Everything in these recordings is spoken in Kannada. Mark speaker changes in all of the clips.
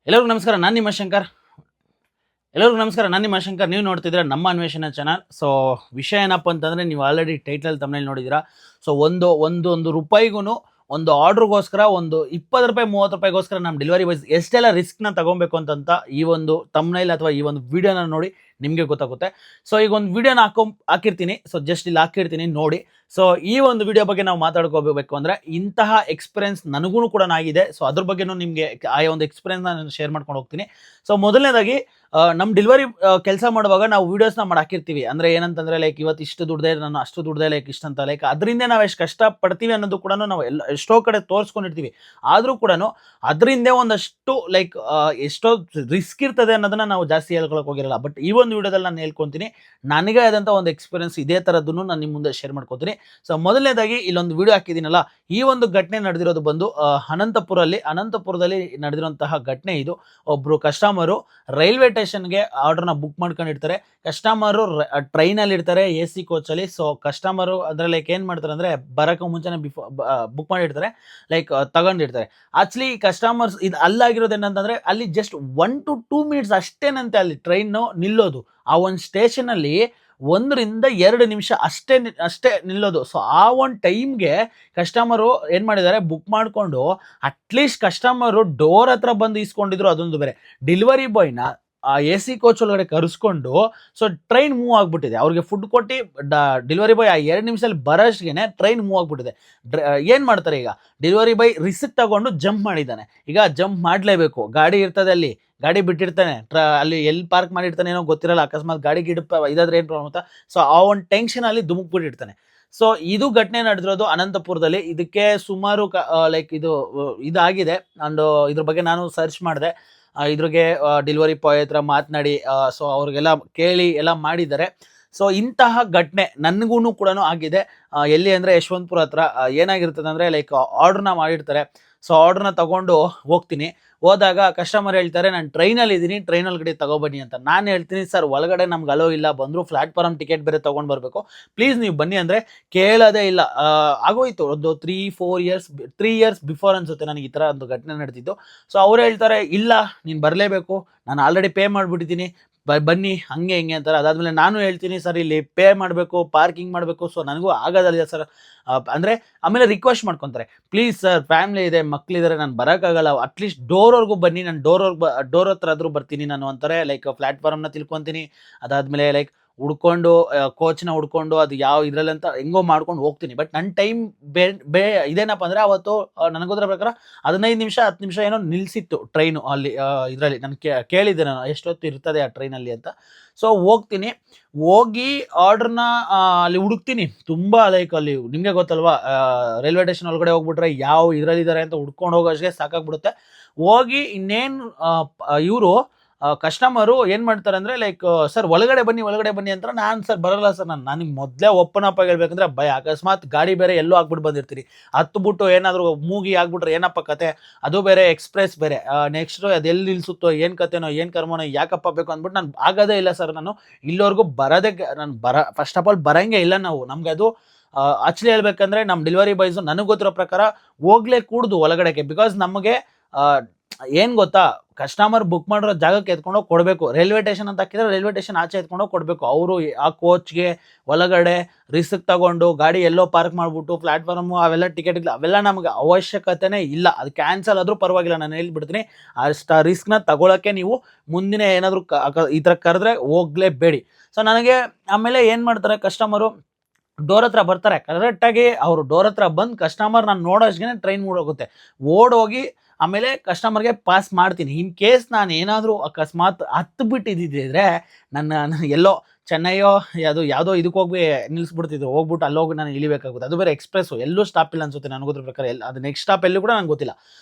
Speaker 1: ಎಲ್ಲರಿಗೂ ನಮಸ್ಕಾರ, ನಾನು ನಿಮ್ಮ ಶಂಕರ್. ನೀವು ನೋಡ್ತಿದ್ರೆ ನಮ್ಮ ಅನ್ವೇಷಣೆ ಚಾನಲ್. ಸೊ ವಿಷಯ ಏನಪ್ಪ ಅಂತಂದರೆ, ನೀವು ಆಲ್ರೆಡಿ ಟೈಟಲ್ ತಮ್ಮನೇಲಿ ನೋಡಿದ್ದೀರಾ. ಸೊ ಒಂದು ರೂಪಾಯಿಗೂ ಒಂದು ಆರ್ಡ್ರಿಗೋಸ್ಕರ ಒಂದು 20 ರೂಪಾಯಿ 30 ರೂಪಾಯಿಗೋಸ್ಕರ ನಮ್ಮ ಡೆಲಿವರಿ ಬಾಯ್ಸ್ ಎಷ್ಟೆಲ್ಲ ರಿಸ್ಕ್ನ ತಗೊಬೇಕು ಅಂತ ಈ ಒಂದು ತಮ್ಮನೇಲಿ ಅಥವಾ ಈ ಒಂದು ವಿಡಿಯೋನ ನೋಡಿ ನಿಮಗೆ ಗೊತ್ತಾಗುತ್ತೆ. ಸೊ ಈಗ ಒಂದು ವಿಡಿಯೋನ ಹಾಕಿರ್ತೀನಿ. ಸೊ ಜಸ್ಟ್ ಇಲ್ಲಿ ಹಾಕಿರ್ತೀನಿ ನೋಡಿ. ಸೊ ಈ ಒಂದು ವಿಡಿಯೋ ಬಗ್ಗೆ ನಾವು ಮಾತಾಡ್ಕೋಬೇಕು ಅಂದರೆ, ಇಂತಹ ಎಕ್ಸ್ಪೀರಿಯನ್ಸ್ ನನಗೂ ಕೂಡ ಆಗಿದೆ. ಸೊ ಅದ್ರ ಬಗ್ಗೆನೂ ನಿಮಗೆ ಆ ಒಂದು ಎಕ್ಸ್ಪೀರಿಯನ್ಸ್ನ ನಾನು ಶೇರ್ ಮಾಡ್ಕೊಂಡು ಹೋಗ್ತೀನಿ. ಸೊ ಮೊದಲನೇದಾಗಿ ನಮ್ಮ ಡೆಲಿವರಿ ಕೆಲಸ ಮಾಡುವಾಗ ನಾವು ವೀಡಿಯೋಸ್ನ ಮಾಡಿ ಹಾಕಿರ್ತೀವಿ. ಅಂದರೆ ಏನಂತಂದರೆ, ಲೈಕ್ ಇವತ್ತು ಇಷ್ಟು ದುಡ್ದೆ, ನಾನು ಅಷ್ಟು ದುಡ್ದೆ, ಲೈಕ್ ಇಷ್ಟಂತ, ಲೈಕ್ ಅದರಿಂದ ನಾವು ಎಷ್ಟು ಕಷ್ಟಪಡ್ತೀವಿ ಅನ್ನೋದು ಕೂಡ ನಾವು ಎಷ್ಟೋ ಕಡೆ ತೋರಿಸ್ಕೊಂಡಿರ್ತೀವಿ. ಆದರೂ ಕೂಡ ಅದರಿಂದ ಒಂದಷ್ಟು ಲೈಕ್ ಎಷ್ಟೋ ರಿಸ್ಕ್ ಇರ್ತದೆ ಅನ್ನೋದನ್ನ ನಾವು ಜಾಸ್ತಿ ಹೇಳ್ಕೊಳಕ್ಕೆ ಹೋಗಿರಲ್ಲ. ಬಟ್ ಈ ಒಂದು ವಿಡಿಯೋದಲ್ಲಿ ನಾನು ಹೇಳ್ಕೊತೀನಿ, ನನಗೆ ಆದಂಥ ಒಂದು ಎಕ್ಸ್ಪೀರಿಯನ್ಸ್ ಇದೇ ಥರದ್ದನ್ನು ನಾನು ನಿಮ್ಮ ಮುಂದೆ ಶೇರ್ ಮಾಡ್ಕೊತೀನಿ. ಸೊ ಮೊದಲನೇದಾಗಿ ಇಲ್ಲೊಂದು ವಿಡಿಯೋ ಹಾಕಿದ್ದೀನಲ್ಲ, ಈ ಒಂದು ಘಟನೆ ನಡೆದಿರೋದು ಬಂದು ಅನಂತಪುರದಲ್ಲಿ ನಡೆದಿರುವಂತಹ ಘಟನೆ ಇದು. ಒಬ್ಬರು ಕಸ್ಟಮರು ರೈಲ್ವೆ ಸ್ಟೇಷನ್ಗೆ ಆರ್ಡರ್ನ ಬುಕ್ ಮಾಡ್ಕೊಂಡಿರ್ತಾರೆ. ಕಸ್ಟಮರು ಟ್ರೈನಲ್ಲಿ ಇರ್ತಾರೆ, AC ಕೋಚಲ್ಲಿ. ಸೊ ಕಸ್ಟಮರು ಅಂದರೆ ಲೈಕ್ ಏನು ಮಾಡ್ತಾರೆ ಅಂದರೆ, ಬರೋಕ್ಕೆ ಮುಂಚೆನೇ ಬುಕ್ ಮಾಡಿರ್ತಾರೆ, ಲೈಕ್ ತಗೊಂಡಿರ್ತಾರೆ. ಆಕ್ಚುಲಿ ಕಸ್ಟಮರ್ಸ್ ಇದು ಅಲ್ಲಾಗಿರೋದು ಏನಂತಂದರೆ, ಅಲ್ಲಿ ಜಸ್ಟ್ 1 to 2 ಮಿನಿಟ್ಸ್ ಅಷ್ಟೇನಂತೆ ಅಲ್ಲಿ ಟ್ರೈನು ನಿಲ್ಲೋದು. ಆ ಒಂದು ಸ್ಟೇಷನಲ್ಲಿ 1 ರಿಂದ 2 ನಿಮಿಷ ಅಷ್ಟೇ ನಿಲ್ಲೋದು. ಸೊ ಆ ಒಂದು ಟೈಮ್ಗೆ ಕಸ್ಟಮರು ಏನು ಮಾಡಿದ್ದಾರೆ, ಬುಕ್ ಮಾಡಿಕೊಂಡು ಅಟ್ಲೀಸ್ಟ್ ಕಸ್ಟಮರು ಡೋರ್ ಹತ್ರ ಬಂದು ಇಸ್ಕೊಂಡಿದ್ರು. ಅದೊಂದು ಬೇರೆ, ಡೆಲಿವರಿ ಬಾಯ್ನ ಆ AC ಕೋಚ್ ಒಳಗಡೆ ಕರೆಸ್ಕೊಂಡು, ಸೊ ಟ್ರೈನ್ ಮೂವ್ ಆಗಿಬಿಟ್ಟಿದೆ. ಅವ್ರಿಗೆ ಫುಡ್ ಕೊಟ್ಟು ಡೆಲಿವರಿ ಬಾಯ್ ಆ 2 ನಿಮಿಷದಲ್ಲಿ ಬರೋಷ್ಗೆ ಟ್ರೈನ್ ಮೂವ್ ಆಗಿಬಿಟ್ಟಿದೆ. ಏನು ಮಾಡ್ತಾರೆ ಈಗ, ಡೆಲಿವರಿ ಬಾಯ್ ರಿಸಿಪ್ಟ್ ತಗೊಂಡು ಜಂಪ್ ಮಾಡಿದ್ದಾನೆ. ಈಗ ಜಂಪ್ ಮಾಡಲೇಬೇಕು, ಗಾಡಿ ಇರ್ತದೆ ಅಲ್ಲಿ, ಗಾಡಿ ಬಿಟ್ಟಿರ್ತಾನೆ, ಅಲ್ಲಿ ಎಲ್ಲಿ ಪಾರ್ಕ್ ಮಾಡಿರ್ತಾನೆ ಏನೋ ಗೊತ್ತಿರಲ್ಲ, ಅಕಸ್ಮಾತ್ ಗಾಡಿ ಇದಾದ್ರೆ ಏನು ಪ್ರಾಬ್ಲಮ್ ಅಂತ. ಸೊ ಆ ಒಂದು ಟೆನ್ಷನಲ್ಲಿ ಧುಮುಕ್ಬಿಟ್ಟಿರ್ತಾನೆ. ಸೊ ಇದು ಘಟನೆ ನಡೆದಿರೋದು ಅನಂತಪುರದಲ್ಲಿ. ಇದಕ್ಕೆ ಸುಮಾರು ಲೈಕ್ ಇದಾಗಿದೆ. ಅಂಡ್ ಇದ್ರ ಬಗ್ಗೆ ನಾನು ಸರ್ಚ್ ಮಾಡಿದೆ. ಇದ್ರಿಗೆ ಡೆಲಿವರಿ ಬಾಯ್ ಹತ್ರ ಮಾತನಾಡಿ, ಸೊ ಅವ್ರಿಗೆಲ್ಲ ಕೇಳಿ ಎಲ್ಲ ಮಾಡಿದ್ದಾರೆ. ಸೊ ಇಂತಹ ಘಟನೆ ನನಗೂ ಕೂಡ ಆಗಿದೆ. ಎಲ್ಲಿ ಅಂದರೆ ಯಶವಂತಪುರ ಹತ್ರ. ಏನಾಗಿರ್ತದೆ ಅಂದರೆ, ಲೈಕ್ ಆರ್ಡ್ರನ್ನ ಮಾಡಿರ್ತಾರೆ. ಸೊ ಆರ್ಡ್ರನ್ನ ತಗೊಂಡು ಹೋದಾಗ ಕಸ್ಟಮರ್ ಹೇಳ್ತಾರೆ, ನಾನು ಟ್ರೈನಲ್ಲಿ ಇದ್ದೀನಿ, ಟ್ರೈನ್ ಒಳಗಡೆ ತಗೊಬನ್ನಿ ಅಂತ. ನಾನು ಹೇಳ್ತೀನಿ, ಸರ್ ಒಳಗಡೆ ನಮ್ಗೆ ಅಲೋ ಇಲ್ಲ, ಬಂದರೂ ಪ್ಲಾಟ್ಫಾರ್ಮ್ ಟಿಕೆಟ್ ಬೇರೆ ತೊಗೊಂಡು ಬರಬೇಕು, ಪ್ಲೀಸ್ ನೀವು ಬನ್ನಿ ಅಂದರೆ ಕೇಳೋದೇ ಇಲ್ಲ. ಆಗೋಯ್ತು ಒಂದು 3 ಇಯರ್ಸ್ ಬಿಫೋರ್ ಅನ್ಸುತ್ತೆ ನನಗೆ ಈ ಥರ ಒಂದು ಘಟನೆ ನಡೆದಿದ್ದು. ಸೊ ಅವ್ರು ಹೇಳ್ತಾರೆ, ಇಲ್ಲ ನೀನು ಬರಲೇಬೇಕು, ನಾನು ಆಲ್ರೆಡಿ ಪೇ ಮಾಡಿಬಿಟ್ಟಿದ್ದೀನಿ, ಬನ್ನಿ ಹಂಗೆ ಹಿಂಗೆ ಅಂತಾರೆ. ಅದಾದಮೇಲೆ ನಾನು ಹೇಳ್ತೀನಿ, ಸರ್ ಇಲ್ಲಿ ಪೇ ಮಾಡಬೇಕು, ಪಾರ್ಕಿಂಗ್ ಮಾಡಬೇಕು, ಸೊ ನನಗೂ ಆಗೋದಿಲ್ಲ ಸರ್ ಅಂದರೆ. ಆಮೇಲೆ ರಿಕ್ವೆಸ್ಟ್ ಮಾಡ್ಕೊತಾರೆ, ಪ್ಲೀಸ್ ಸರ್ ಫ್ಯಾಮಿಲಿ ಇದೆ, ಮಕ್ಕಳಿದ್ದಾರೆ, ನಾನು ಬರೋಕ್ಕಾಗಲ್ಲ, ಅಟ್ಲೀಸ್ಟ್ ಡೋರ್ವರೆಗೂ ಬನ್ನಿ, ನಾನು ಡೋರ್ ಹತ್ರ ಆದರೂ ಬರ್ತೀನಿ ನಾನು ಅಂತಾರೆ. ಲೈಕ್ ಪ್ಲ್ಯಾಟ್ಫಾರ್ಮ್ನ ತಿಳ್ಕೊತೀನಿ, ಅದಾದಮೇಲೆ ಲೈಕ್ ಹುಡ್ಕೊಂಡು ಕೋಚ್ನ ಹುಡ್ಕೊಂಡು ಅದು ಯಾವ ಇದರಲ್ಲಿ ಅಂತ ಹೆಂಗೋ ಮಾಡ್ಕೊಂಡು ಹೋಗ್ತೀನಿ. ಬಟ್ ನನ್ನ ಟೈಮ್ ಇದೇನಪ್ಪ ಅಂದರೆ, ಅವತ್ತು ನನಗೋದ್ರ ಪ್ರಕಾರ 15 ನಿಮಿಷ 10 ನಿಮಿಷ ಏನೋ ನಿಲ್ಲಿಸಿತ್ತು ಟ್ರೈನು ಅಲ್ಲಿ ಇದರಲ್ಲಿ. ನಾನು ಕೇಳಿದ್ದೆ ನಾನು ಎಷ್ಟೊತ್ತು ಇರ್ತದೆ ಆ ಟ್ರೈನಲ್ಲಿ ಅಂತ. ಸೊ ಹೋಗಿ ಆರ್ಡ್ರನ್ನ ಅಲ್ಲಿ ಹುಡುಕ್ತೀನಿ ತುಂಬ. ಲೈಕ್ ಅಲ್ಲಿ ನಿಮಗೆ ಗೊತ್ತಲ್ವಾ, ರೈಲ್ವೆ ಸ್ಟೇಷನ್ ಒಳಗಡೆ ಹೋಗ್ಬಿಟ್ರೆ ಯಾವ ಇದರಲ್ಲಿದ್ದಾರೆ ಅಂತ ಹುಡ್ಕೊಂಡು ಹೋಗೋಷ್ಟೇ ಸಾಕಾಗ್ಬಿಡುತ್ತೆ. ಹೋಗಿ ಇನ್ನೇನು ಇವರು ಕಸ್ಟಮರು ಏನು ಮಾಡ್ತಾರೆ ಅಂದರೆ, ಲೈಕ್ ಸರ್ ಒಳಗಡೆ ಬನ್ನಿ ಅಂತ. ನಾನು ಸರ್ ಬರಲ್ಲ ಸರ್, ನನಗೆ ಮೊದಲೇ ಓಪನ್ ಅಪ್ ಆಗಿ ಹೇಳ್ಬೇಕಂದ್ರೆ ಭಯ. ಅಕಸ್ಮಾತ್ ಗಾಡಿ ಬೇರೆ ಎಲ್ಲೋ ಆಗ್ಬಿಟ್ಟು ಬಂದಿರ್ತೀರಿ, ಹತ್ಬಿಟ್ಟು ಏನಾದರೂ ಮೂಗಿ ಆಗ್ಬಿಟ್ರೆ ಏನಪ್ಪ ಕತೆ, ಅದು ಬೇರೆ ಎಕ್ಸ್ಪ್ರೆಸ್ ಬೇರೆ. ನೆಕ್ಸ್ಟು ಅದು ಎಲ್ಲಿ ನಿಲ್ಲಿಸುತ್ತೋ, ಏನು ಕತೆನೋ, ಏನು ಕರ್ಮನೋ, ಯಾಕಪ್ಪ ಬೇಕು ಅಂದ್ಬಿಟ್ಟು ನಾನು ಆಗೋದೇ ಇಲ್ಲ ಸರ್. ನಾನು ಇಲ್ಲಿವರೆಗೂ ಫಸ್ಟ್ ಆಫ್ ಆಲ್ ಬರೋಂಗೆ ಇಲ್ಲ ನಾವು. ನಮ್ಗೆ ಅದು ಆಕ್ಚುಲಿ ಹೇಳ್ಬೇಕಂದ್ರೆ, ನಮ್ಮ ಡೆಲಿವರಿ ಬಾಯ್ಸು ನನಗೆ ಗೊತ್ತಿರೋ ಪ್ರಕಾರ ಹೋಗ್ಲೇ ಕೂಡ್ದು ಒಳಗಡೆಗೆ. ಬಿಕಾಸ್ ನಮಗೆ ಏನು ಗೊತ್ತಾ, ಕಸ್ಟಮರ್ ಬುಕ್ ಮಾಡಿರೋ ಜಾಗಕ್ಕೆ ಎತ್ಕೊಂಡೋಗಿ ಕೊಡಬೇಕು. ರೈಲ್ವೆ ಸ್ಟೇಷನ್ ಅಂತ ಹಾಕಿದ್ರೆ ರೈಲ್ವೆ ಸ್ಟೇಷನ್ ಆಚೆ ಎತ್ಕೊಂಡೋಗಿ ಕೊಡಬೇಕು. ಅವರು ಆ ಕೋಚ್ಗೆ ಒಳಗಡೆ ರಿಸ್ಕ್ ತಗೊಂಡು ಗಾಡಿ ಎಲ್ಲೋ ಪಾರ್ಕ್ ಮಾಡಿಬಿಟ್ಟು ಪ್ಲಾಟ್ಫಾರ್ಮು ಅವೆಲ್ಲ ಟಿಕೆಟ್ಗಳು ಅವೆಲ್ಲ ನಮಗೆ ಅವಶ್ಯಕತೆನೇ ಇಲ್ಲ. ಅದು ಕ್ಯಾನ್ಸಲ್ ಆದರೂ ಪರವಾಗಿಲ್ಲ, ನಾನು ಹೇಳ್ಬಿಡ್ತೀನಿ. ಅಷ್ಟು ರಿಸ್ಕ್ನ ತಗೊಳ್ಳೋಕ್ಕೆ ನೀವು ಮುಂದಿನ ಏನಾದರೂ ಈ ಥರ ಕರೆದ್ರೆ ಹೋಗಲೇಬೇಡಿ. ಸೊ ನನಗೆ ಆಮೇಲೆ ಏನು ಮಾಡ್ತಾರೆ, ಕಸ್ಟಮರು ಡೋರ್ ಹತ್ರ ಬರ್ತಾರೆ. ಕರೆಕ್ಟಾಗಿ ಅವರು ಡೋರ್ ಹತ್ರ ಬಂದು ಕಸ್ಟಮರ್ ನಾನು ನೋಡೋಷ್ಗೆ ಟ್ರೈನ್ ಓಡೋಗುತ್ತೆ. ಓಡೋಗಿ ಆಮೇಲೆ ಕಸ್ಟಮರ್ಗೆ ಪಾಸ್ ಮಾಡ್ತೀನಿ. ಇನ್ ಕೇಸ್ ನಾನು ಏನಾದರೂ ಅಕಸ್ಮಾತ್ ಬಿಟ್ಟಿದ್ದಿದ್ರೆ ನನ್ನ ಎಲ್ಲೋ ಚೆನ್ನೈಯೋ ಯಾವುದೋ ಇದಕ್ಕೆ ಹೋಗಿ ನಿಲ್ಲಿಸ್ಬಿಡ್ತಿದ್ರು, ಹೋಗ್ಬಿಟ್ಟು ಅಲ್ಲೋಗಿ ನಾನು ಇಳಿಬೇಕಾಗುತ್ತೆ. ಅದು ಬೇರೆ ಎಕ್ಸ್ಪ್ರೆಸ್ಸು, ಎಲ್ಲೂ ಸ್ಟಾಪ್ ಇಲ್ಲ ಅನ್ಸುತ್ತೆ ನನಗೆ ಗೊತ್ತಿರೋ ಪ್ರಕಾರ. ಅದು ನೆಕ್ಸ್ಟ್ ಸ್ಟಾಪ್ ಎಲ್ಲೂ ಕೂಡ ನಂಗೆ ಗೊತ್ತಿಲ್ಲ.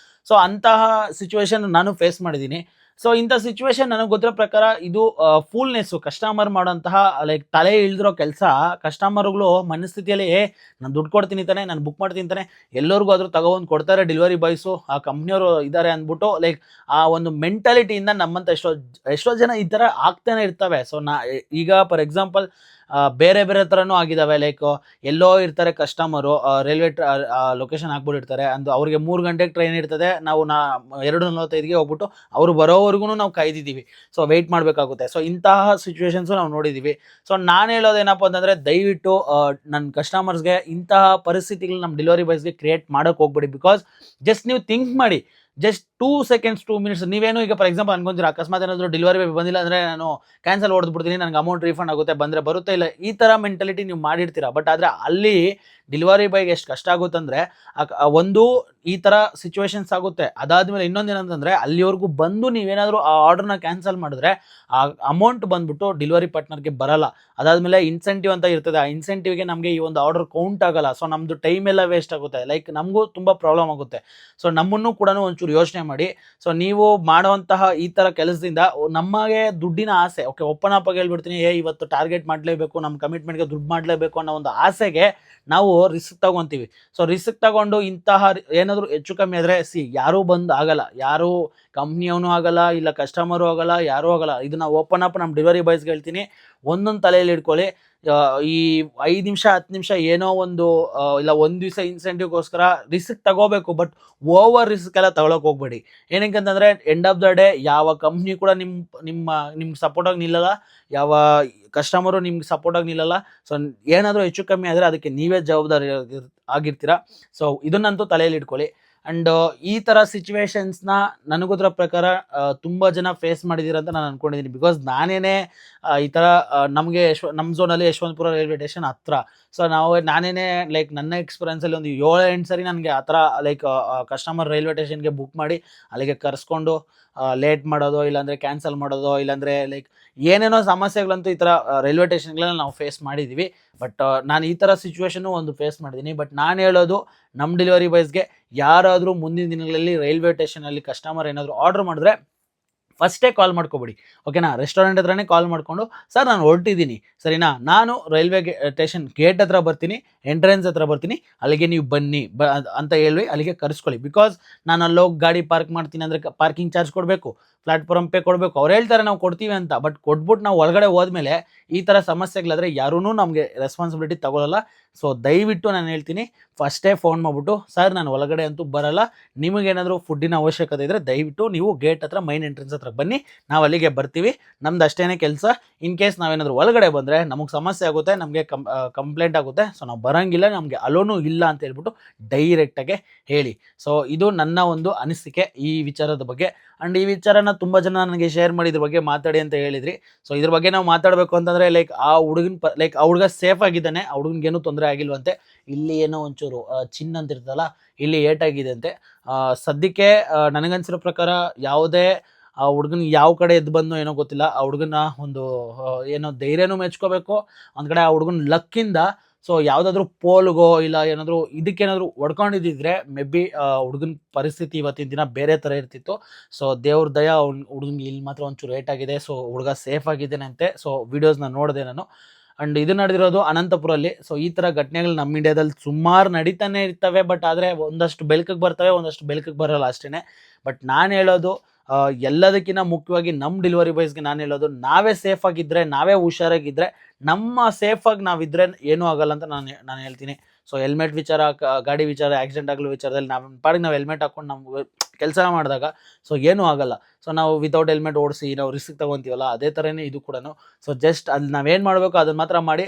Speaker 1: ಸೊ ಅಂತಹ ಸಿಚುವೇಶನ್ ನಾನು ಫೇಸ್ ಮಾಡಿದ್ದೀನಿ. ಸೊ ಇಂಥ ಸಿಚುವೇಶನ್ ನನಗೆ ಗೊತ್ತಿರೋ ಪ್ರಕಾರ ಇದು ಫೂಲ್ನೆಸ್ಸು ಕಸ್ಟಮರ್ ಮಾಡೋಂತಹ ಲೈಕ್ ತಲೆ ಇಳ್ದಿರೋ ಕೆಲಸ. ಕಸ್ಟಮರ್ಗಳು ಮನಸ್ಥಿತಿಯಲ್ಲಿ ನಾನು ದುಡ್ಡು ಕೊಡ್ತೀನಿ ತಾನೆ, ನಾನು ಬುಕ್ ಮಾಡ್ತೀನಿ ತಾನೆ, ಎಲ್ಲರಿಗೂ ಆದರೂ ತಗೊಬಂದು ಕೊಡ್ತಾರೆ ಡೆಲಿವರಿ ಬಾಯ್ಸು, ಆ ಕಂಪ್ನಿಯವರು ಇದ್ದಾರೆ ಅಂದ್ಬಿಟ್ಟು ಲೈಕ್ ಆ ಒಂದು ಮೆಂಟಾಲಿಟಿಯಿಂದ ನಮ್ಮಂತ ಎಷ್ಟೋ ಜನ ಈ ಥರ ಆಗ್ತಾನೆ ಇರ್ತವೆ. ಸೊ ಈಗ ಫಾರ್ ಎಕ್ಸಾಂಪಲ್ ಬೇರೆ ಬೇರೆ ಥರನೂ ಆಗಿದ್ದಾವೆ. ಲೈಕ್ ಎಲ್ಲೋ ಇರ್ತಾರೆ ಕಸ್ಟಮರು, ರೈಲ್ವೆ ಲೊಕೇಶನ್ ಹಾಕ್ಬಿಟ್ಟಿರ್ತಾರೆ, ಅಂದು ಅವ್ರಿಗೆ 3 ಗಂಟೆಗೆ ಟ್ರೈನ್ ಇರ್ತದೆ, ನಾವು 2:45ಗೆ ಹೋಗ್ಬಿಟ್ಟು ಅವರು ಬರೋವರೆಗೂ ನಾವು ಕಾಯ್ದಿದ್ದೀವಿ. ಸೊ ವೆಯ್ಟ್ ಮಾಡಬೇಕಾಗುತ್ತೆ. ಸೊ ಇಂತಹ ಸಿಚುವೇಶನ್ಸು ನಾವು ನೋಡಿದ್ದೀವಿ. ಸೊ ನಾನು ಹೇಳೋದೇನಪ್ಪ ಅಂತಂದರೆ, ದಯವಿಟ್ಟು ನನ್ನ ಕಸ್ಟಮರ್ಸ್ಗೆ ಇಂತಹ ಪರಿಸ್ಥಿತಿಗಳು ನಮ್ಮ ಡೆಲಿವರಿ ಬಾಯ್ಸ್ಗೆ ಕ್ರಿಯೇಟ್ ಮಾಡೋಕ್ಕೆ ಹೋಗ್ಬೇಡಿ. ಬಿಕಾಸ್ ಜಸ್ಟ್ ನೀವು ಥಿಂಕ್ ಮಾಡಿ, ಜಸ್ಟ್ 2 ಸೆಕೆಂಡ್ಸ್ 2 ಮಿನಿಟ್ಸ್ ನೀವೇನು ಈಗ ಫಾರ್ ಎಕ್ಸಾಂಪಲ್ ಅನ್ಕೊಂತೀರಾ, ಅಕಸ್ಮಾತ್ ಏನಾದರೂ ಡೆಲಿವರಿ ಬಾಯ್ ಬಂದಿಲ್ಲ ಅಂದರೆ ನಾನು ಕ್ಯಾನ್ಸಲ್ ಹೊಡೆದ್ಬಿಡ್ತೀನಿ, ನನಗೆ ಅಮೌಂಟ್ ರೀಫಂಡ್ ಆಗುತ್ತೆ, ಬಂದರೆ ಬರುತ್ತೆ, ಇಲ್ಲ ಈ ಥರ ಮೆಂಟಾಲಿಟಿ ನೀವು ಮಾಡಿರ್ತೀರಾ. ಬಟ್ ಆದರೆ ಅಲ್ಲಿ ಡೆಲಿವರಿ ಬಾಯ್ಗೆ ಎಷ್ಟು ಕಷ್ಟ ಆಗುತ್ತಂದರೆ, ಒಂದು ಈ ಥರ ಸಿಚುವೇಶನ್ಸ್ ಆಗುತ್ತೆ. ಅದಾದಮೇಲೆ ಇನ್ನೊಂದೇನಂತಂದರೆ, ಅಲ್ಲಿವರೆಗೂ ಬಂದು ನೀವೇನಾದರೂ ಆ ಆರ್ಡ್ರನ್ನ ಕ್ಯಾನ್ಸಲ್ ಮಾಡಿದ್ರೆ ಆ ಅಮೌಂಟ್ ಬಂದ್ಬಿಟ್ಟು ಡೆಲಿವರಿ ಪಾರ್ಟ್ನರ್ಗೆ ಬರಲ್ಲ. ಅದಾದಮೇಲೆ ಇನ್ಸೆಂಟಿವ್ ಅಂತ ಇರ್ತದೆ, ಆ ಇನ್ಸೆಂಟಿವ್ಗೆ ನಮಗೆ ಈ ಒಂದು ಆರ್ಡರ್ ಕೌಂಟ್ ಆಗಲ್ಲ. ಸೊ ನಮ್ಮದು ಟೈಮ್ ಎಲ್ಲ ವೇಸ್ಟ್ ಆಗುತ್ತೆ, ಲೈಕ್ ನಮಗೂ ತುಂಬ ಪ್ರಾಬ್ಲಮ್ ಆಗುತ್ತೆ. ಸೊ ನಮ್ಮನ್ನು ಕೂಡ ಒಂಚೂರು ಯೋಚನೆ ಮಾಡಿ. ಸೊ ನೀವು ಮಾಡುವಂತಹ ಈ ಥರ ಕೆಲಸದಿಂದ ನಮಗೆ ದುಡ್ಡಿನ ಆಸೆ, ಓಕೆ ಓಪನ್ ಅಪ್ ಆಗಿ ಹೇಳ್ಬಿಡ್ತೀನಿ, ಇವತ್ತು ಟಾರ್ಗೆಟ್ ಮಾಡಲೇಬೇಕು, ನಮ್ಮ ಕಮಿಟ್ಮೆಂಟ್ಗೆ ದುಡ್ಡು ಮಾಡಲೇಬೇಕು ಅನ್ನೋ ಒಂದು ಆಸೆಗೆ ನಾವು ರಿಸ್ಕ್ ತಗೊತೀವಿ. ಸೊ ರಿಸ್ಕ್ ತಗೊಂಡು ಇಂತಹ ಏನಾದರೂ ಹೆಚ್ಚು ಕಮ್ಮಿ ಆದರೆ ಯಾರೂ ಬಂದು ಆಗಲ್ಲ, ಯಾರೂ ಕಂಪ್ನಿಯವನು ಆಗಲ್ಲ, ಇಲ್ಲ ಕಸ್ಟಮರು ಆಗಲ್ಲ, ಯಾರೂ ಆಗಲ್ಲ. ಇದನ್ನ ಓಪನ್ ಅಪ್ ನಮ್ಮ ಡೆಲಿವರಿ ಬಾಯ್ಸ್ಗೆ ಹೇಳ್ತೀನಿ, ಒಂದೊಂದು ತಲೆಯಲ್ಲಿ ಇಟ್ಕೊಳ್ಳಿ. ಈ 5 ನಿಮಿಷ 10 ನಿಮಿಷ ಏನೋ ಒಂದು ಇಲ್ಲ ಒಂದು ದಿವಸ ಇನ್ಸೆಂಟಿವ್ಗೋಸ್ಕರ ರಿಸ್ಕ್ ತಗೋಬೇಕು, ಬಟ್ ಓವರ್ ರಿಸ್ಕ್ ಎಲ್ಲ ತಗೊಳಕ್ಕೆ ಹೋಗ್ಬೇಡಿ. ಏನಕ್ಕೆ ಅಂತಂದರೆ, ಎಂಡ್ ಆಫ್ ದ ಡೇ ಯಾವ ಕಂಪ್ನಿ ಕೂಡ ನಿಮ್ಗೆ ಸಪೋರ್ಟಾಗಿ ನಿಲ್ಲಲ್ಲ, ಯಾವ ಕಸ್ಟಮರು ನಿಮ್ಗೆ ಸಪೋರ್ಟಾಗಿ ನಿಲ್ಲಲ್ಲ. ಸೊ ಏನಾದರೂ ಹೆಚ್ಚು ಕಮ್ಮಿ ಆದರೆ ಅದಕ್ಕೆ ನೀವೇ ಜವಾಬ್ದಾರಿ ಆಗಿರ್ತೀರ. ಸೊ ಇದನ್ನಂತೂ ತಲೆಯಲ್ಲಿ ಇಟ್ಕೊಳ್ಳಿ. ಆ್ಯಂಡ್ ಈ ಥರ ಸಿಚುವೇಶನ್ಸ್ನ ನನಗೋದ್ರ ಪ್ರಕಾರ ತುಂಬ ಜನ ಫೇಸ್ ಮಾಡಿದ್ದೀರ ಅಂತ ನಾನು ಅಂದ್ಕೊಂಡಿದ್ದೀನಿ. ಬಿಕಾಸ್ ನಾನೇನೇ ಈ ಥರ ನಮಗೆ ನಮ್ಮ ಝೋನಲ್ಲಿ ಯಶವಂತಪುರ ರೈಲ್ವೆ ಸ್ಟೇಷನ್ ಹತ್ರ. ಸೊ ನಾನೇನೇ ಲೈಕ್ ನನ್ನ ಎಕ್ಸ್ಪೀರಿಯನ್ಸಲ್ಲಿ ಒಂದು 7-8 ಸರಿ ನನಗೆ ಆ ಥರ ಲೈಕ್ ಕಸ್ಟಮರ್ ರೈಲ್ವೆ ಸ್ಟೇಷನ್ಗೆ ಬುಕ್ ಮಾಡಿ ಅಲ್ಲಿಗೆ ಕರೆಸ್ಕೊಂಡು ಲೇಟ್ ಮಾಡೋದು, ಇಲ್ಲಾಂದರೆ ಕ್ಯಾನ್ಸಲ್ ಮಾಡೋದು, ಇಲ್ಲಾಂದರೆ ಲೈಕ್ ಏನೇನೋ ಸಮಸ್ಯೆಗಳಂತೂ ಈ ಥರ ರೈಲ್ವೆ ಸ್ಟೇಷನ್ಗಳಲ್ಲಿ ನಾವು ಫೇಸ್ ಮಾಡಿದ್ದೀವಿ. ಬಟ್ ನಾನು ಈ ಥರ ಸಿಚುವೇಶನ್ನು ಒಂದು ಫೇಸ್ ಮಾಡಿದ್ದೀನಿ. ಬಟ್ ನಾನು ಹೇಳೋದು, ನಮ್ಮ ಡೆಲಿವರಿ ಬಾಯ್ಸ್ಗೆ ಯಾರಾದರೂ ಮುಂದಿನ ದಿನಗಳಲ್ಲಿ ರೈಲ್ವೆ ಸ್ಟೇಷನಲ್ಲಿ ಕಸ್ಟಮರ್ ಏನಾದರೂ ಆರ್ಡ್ರ್ ಮಾಡಿದ್ರೆ ಫಸ್ಟೇ ಕಾಲ್ ಮಾಡ್ಕೊಬಿಡಿ, ಓಕೆನಾ. ರೆಸ್ಟೋರೆಂಟ್ ಹತ್ರನೇ ಕಾಲ್ ಮಾಡಿಕೊಂಡು, ಸರ್ ನಾನು ಹೊರಟಿದ್ದೀನಿ ಸರಿನಾ, ನಾನು ರೈಲ್ವೆ ಸ್ಟೇಷನ್ ಗೇಟ್ ಹತ್ರ ಬರ್ತೀನಿ, ಎಂಟ್ರೆನ್ಸ್ ಹತ್ರ ಬರ್ತೀನಿ, ಅಲ್ಲಿಗೆ ನೀವು ಬನ್ನಿ ಅಂತ ಹೇಳಿ ಅಲ್ಲಿಗೆ ಕರೆಸ್ಕೊಳ್ಳಿ. ಬಿಕಾಸ್ ನಾನು ಅಲ್ಲೋಗಿ ಗಾಡಿ ಪಾರ್ಕ್ ಮಾಡ್ತೀನಿ ಅಂದರೆ ಪಾರ್ಕಿಂಗ್ ಚಾರ್ಜ್ ಕೊಡಬೇಕು, ಪ್ಲಾಟ್ಫಾರ್ಮ್ ಪೇ ಕೊಡಬೇಕು. ಅವ್ರು ಹೇಳ್ತಾರೆ ನಾವು ಕೊಡ್ತೀವಿ ಅಂತ, ಬಟ್ ಕೊಟ್ಬಿಟ್ಟು ನಾವು ಒಳಗಡೆ ಹೋದ್ಮೇಲೆ ಈ ಥರ ಸಮಸ್ಯೆಗಳಾದರೆ ಯಾರೂ ನಮಗೆ ರೆಸ್ಪಾನ್ಸಿಬಿಲಿಟಿ ತಗೊಳ್ಳಲ್ಲ. ಸೊ ದಯವಿಟ್ಟು ನಾನು ಹೇಳ್ತೀನಿ, ಫಸ್ಟೇ ಫೋನ್ ಮಾಡಿಬಿಟ್ಟು, ಸರ್ ನಾನು ಒಳಗಡೆ ಅಂತೂ ಬರಲ್ಲ, ನಿಮಗೇನಾದರೂ ಫುಡ್ಡಿನ ಅವಶ್ಯಕತೆ ಇದ್ದರೆ ದಯವಿಟ್ಟು ನೀವು ಗೇಟ್ ಹತ್ರ ಮೈನ್ ಎಂಟ್ರೆನ್ಸ್ ಹತ್ರ ಬನ್ನಿ, ನಾವು ಅಲ್ಲಿಗೆ ಬರ್ತೀವಿ, ನಮ್ದು ಅಷ್ಟೇ ಕೆಲಸ. ಇನ್ ಕೇಸ್ ನಾವೇನಾದರೂ ಒಳಗಡೆ ಬಂದರೆ ನಮಗೆ ಸಮಸ್ಯೆ ಆಗುತ್ತೆ, ನಮಗೆ ಕಂಪ್ಲೇಂಟ್ ಆಗುತ್ತೆ, ಸೊ ನಾವು ಬರೋಂಗಿಲ್ಲ, ನಮಗೆ ಅಲೋನೂ ಇಲ್ಲ ಅಂತ ಹೇಳ್ಬಿಟ್ಟು ಡೈರೆಕ್ಟಾಗೆ ಹೇಳಿ. ಸೊ ಇದು ನನ್ನ ಒಂದು ಅನಿಸಿಕೆ ಈ ವಿಚಾರದ ಬಗ್ಗೆ. ಆ್ಯಂಡ್ ಈ ವಿಚಾರನ ತುಂಬ ಜನ ನನಗೆ ಶೇರ್ ಮಾಡಿ ಇದ್ರ ಬಗ್ಗೆ ಮಾತಾಡಿ ಅಂತ ಹೇಳಿದ್ರಿ. ಸೊ ಇದ್ರ ಬಗ್ಗೆ ನಾವು ಮಾತಾಡಬೇಕು ಅಂತಂದರೆ, ಲೈಕ್ ಆ ಹುಡುಗನ ಲೈಕ್ ಆ ಹುಡುಗ ಸೇಫ್ ಆಗಿದ್ದಾನೆ, ಆ ಹುಡುಗನಿಗೇನು ತೊಂದರೆ ಆಗಿಲ್ವಂತೆ. ಇಲ್ಲಿ ಏನೋ ಒಂಚೂರು ಚಿನ್ನ ಅಂತ ಇರ್ತಲ್ಲ, ಇಲ್ಲಿ ಏಟಾಗಿದೆ ಅಂತೆ. ಸದ್ಯಕ್ಕೆ ನನಗನ್ಸಿರೋ ಪ್ರಕಾರ ಯಾವುದೇ ಆ ಹುಡುಗನ ಯಾವ ಕಡೆ ಎದ್ದು ಬಂದು ಏನೋ ಗೊತ್ತಿಲ್ಲ, ಆ ಹುಡುಗನ ಒಂದು ಏನೋ ಧೈರ್ಯನೂ ಮೆಚ್ಕೋಬೇಕು. ಒಂದು ಕಡೆ ಆ ಹುಡುಗನ ಲಕ್ಕಿಂದ ಸೊ ಯಾವುದಾದ್ರೂ ಪೋಲ್ಗೋ ಇಲ್ಲ ಏನಾದರೂ ಇದಕ್ಕೇನಾದರೂ ಹೊಡ್ಕೊಂಡಿದ್ದಿದ್ರೆ ಮೇ ಬಿ ಹುಡುಗನ ಪರಿಸ್ಥಿತಿ ಇವತ್ತಿನ ದಿನ ಬೇರೆ ಥರ ಇರ್ತಿತ್ತು. ಸೊ ದೇವ್ರ ದಯ ಹುಡುಗನಿಗೆ ಇಲ್ಲಿ ಮಾತ್ರ ಒಂಚೂರು ರೇಟ್ ಆಗಿದೆ. ಸೊ ಹುಡುಗ ಸೇಫ್ ಆಗಿದ್ದೇನೆ ಅಂತೆ. ಸೊ ವೀಡಿಯೋಸ್ನ ನೋಡಿದೆ ನಾನು. ಆ್ಯಂಡ್ ಇದು ನಡೆದಿರೋದು ಅನಂತಪುರಲ್ಲಿ. ಸೊ ಈ ಥರ ಘಟನೆಗಳು ನಮ್ಮ ಇಂಡಿಯಾದಲ್ಲಿ ಸುಮಾರು ನಡೀತಾನೆ ಇರ್ತವೆ. ಬಟ್ ಆದರೆ ಒಂದಷ್ಟು ಬೆಳಕಿಗೆ ಬರ್ತವೆ, ಒಂದಷ್ಟು ಬೆಳಕಿಗೆ ಬರೋಲ್ಲ ಅಷ್ಟೇ. ಬಟ್ ನಾನು ಹೇಳೋದು, ಎಲ್ಲದಕ್ಕಿಂತ ಮುಖ್ಯವಾಗಿ ನಮ್ಮ ಡೆಲಿವರಿ ಬಾಯ್ಸ್ಗೆ ನಾನು ಹೇಳೋದು, ನಾವೇ ಸೇಫ್ ಆಗಿದ್ದರೆ, ನಾವೇ ಹುಷಾರಾಗಿದ್ದರೆ, ನಮ್ಮ ಸೇಫಾಗಿ ನಾವಿದ್ದರೆ ಏನೂ ಆಗಲ್ಲ ಅಂತ ನಾನು ಹೇಳ್ತೀನಿ. ಸೊ ಹೆಲ್ಮೆಟ್ ವಿಚಾರ, ಗಾಡಿ ವಿಚಾರ, ಆಕ್ಸಿಡೆಂಟ್ ಆಗಲು ವಿಚಾರದಲ್ಲಿ ನಾವು ಹೆಲ್ಮೆಟ್ ಹಾಕ್ಕೊಂಡು ನಾವು ಕೆಲಸ ಮಾಡಿದಾಗ ಸೊ ಏನೂ ಆಗಲ್ಲ. ಸೊ ನಾವು ವಿತೌಟ್ ಹೆಲ್ಮೆಟ್ ಓಡಿಸಿ ನಾವು ರಿಸ್ಕ್ ತೊಗೊತೀವಲ್ಲ, ಅದೇ ಥರನೇ ಇದು ಕೂಡ. ಸೊ ಜಸ್ಟ್ ಅಲ್ಲಿ ನಾವೇನು ಮಾಡಬೇಕು ಅದನ್ನು ಮಾತ್ರ ಮಾಡಿ,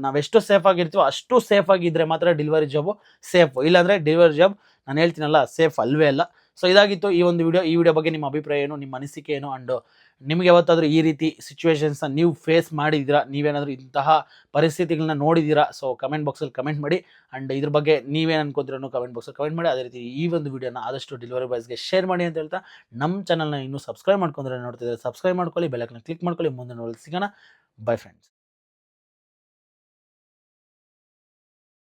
Speaker 1: ನಾವೆಷ್ಟು ಸೇಫ್ ಆಗಿರ್ತೀವೋ ಅಷ್ಟು ಸೇಫ್ ಆಗಿದ್ದರೆ ಮಾತ್ರ ಡೆಲಿವರಿ ಜಾಬು ಸೇಫ್. ಇಲ್ಲಾಂದರೆ ಡೆಲಿವರಿ ಜಾಬ್ ನಾನು ಹೇಳ್ತೀನಲ್ಲ ಸೇಫ್ ಅಲ್ವೇ ಅಲ್ಲ. ಸೊ ಇದಾಗಿತ್ತು ಈ ಒಂದು ವಿಡಿಯೋ. ಈ ವಿಡಿಯೋ ಬಗ್ಗೆ ನಿಮ್ಮ ಅಭಿಪ್ರಾಯ ಏನು, ನಿಮ್ಮ ಅನಿಸಿಕೆ ಏನು, ಆ್ಯಂಡ್ ನಿಮಗೆ ಯಾವತ್ತಾದರೂ ಈ ರೀತಿ ಸಿಚುವೇಶನ್ಸ್ನ ನೀವು ಫೇಸ್ ಮಾಡಿದ್ದೀರಾ, ನೀವೇನಾದರೂ ಇಂತಹ ಪರಿಸ್ಥಿತಿಗಳನ್ನ ನೋಡಿದ್ದೀರಾ? ಸೊ ಕಮೆಂಟ್ ಬಾಕ್ಸಲ್ಲಿ ಕಮೆಂಟ್ ಮಾಡಿ. ಆ್ಯಂಡ್ ಇದ್ರ ಬಗ್ಗೆ ನೀವೇನು ಅನ್ಕೋತಿರೋ ಕಮೆಂಟ್ ಬಾಕ್ಸಲ್ಲಿ ಕಮೆಂಟ್ ಮಾಡಿ. ಅದೇ ರೀತಿ ಈ ಒಂದು ವಿಡಿಯೋನ ಆದಷ್ಟು ಡೆಲಿವರಿ ಬಾಯ್ಸ್ಗೆ ಶೇರ್ ಮಾಡಿ ಅಂತ ಹೇಳ್ತಾ, ನಮ್ಮ ಚಾನಲ್ನ ಇನ್ನೂ ಸಬ್ಸ್ಕ್ರೈಬ್ ಮಾಡ್ಕೊಂಡ್ರೆ ನೋಡ್ತಿದ್ದಾರೆ, ಸಬ್ಸ್ಕ್ರೈಬ್ ಮಾಡ್ಕೊಳ್ಳಿ, ಬೆಲ್ ಐಕಾನ್ ಕ್ಲಿಕ್ ಮಾಡ್ಕೊಳ್ಳಿ. ಮುಂದೆ ನೋಡಲು ಸಿಗೋಣ. By friends.